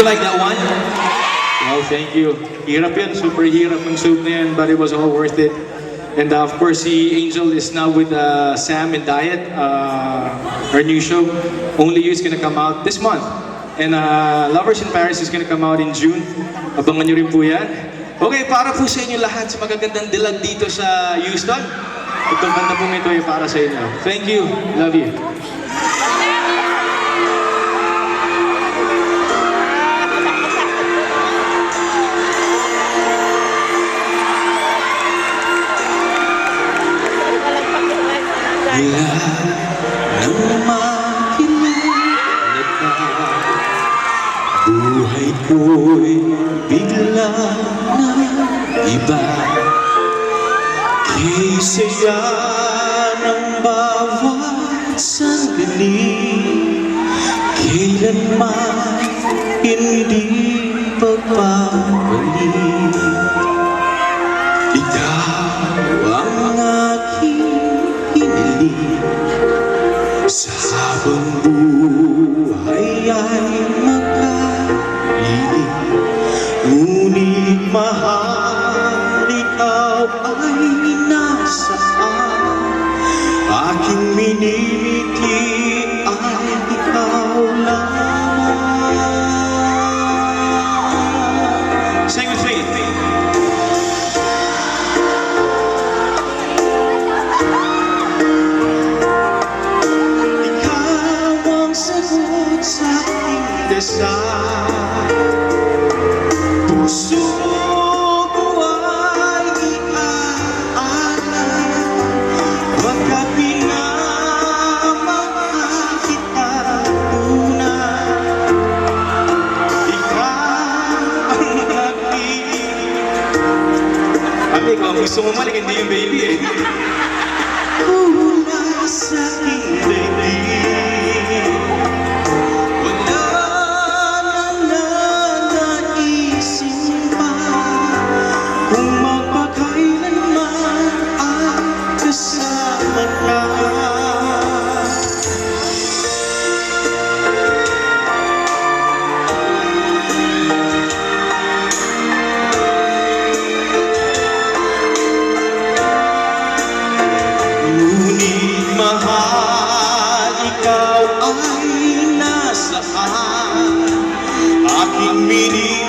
You like that one? Well, thank you. Hirap yan, super hirap ng soup na yan, but it was all worth it. And of course, si Angel is now with Sam and Diet. Her new show, Only You, is gonna come out this month. And Lovers in Paris is gonna come out in June. Abangan nyo rin po yan. Okay, para po sa inyo lahat sa magagandang dilag dito sa Houston. Itong kanta po ito ay para sa inyo. Thank you. Love you. Wala nang makilala ka, buhay ko'y bigla na iba. Kisaya ng bawat sandali, kailanman hindi pagbabalik. Ikaw ang aking hiniling, sa habang buhay ay makalilig. Ngunit mahal, ikaw ay nasaan? Aking minimiti ay ikaw lamang. Sing with me. Sa aking dasal, puso ko ay iaalay. Pagkat pinamahal kita tunay, ikaw ang aking. Abi, kung gusto mo malik, hindi yung baby eh. Kulay sa aking baby. Mahal, ikaw ay nasaan? Aking minimiti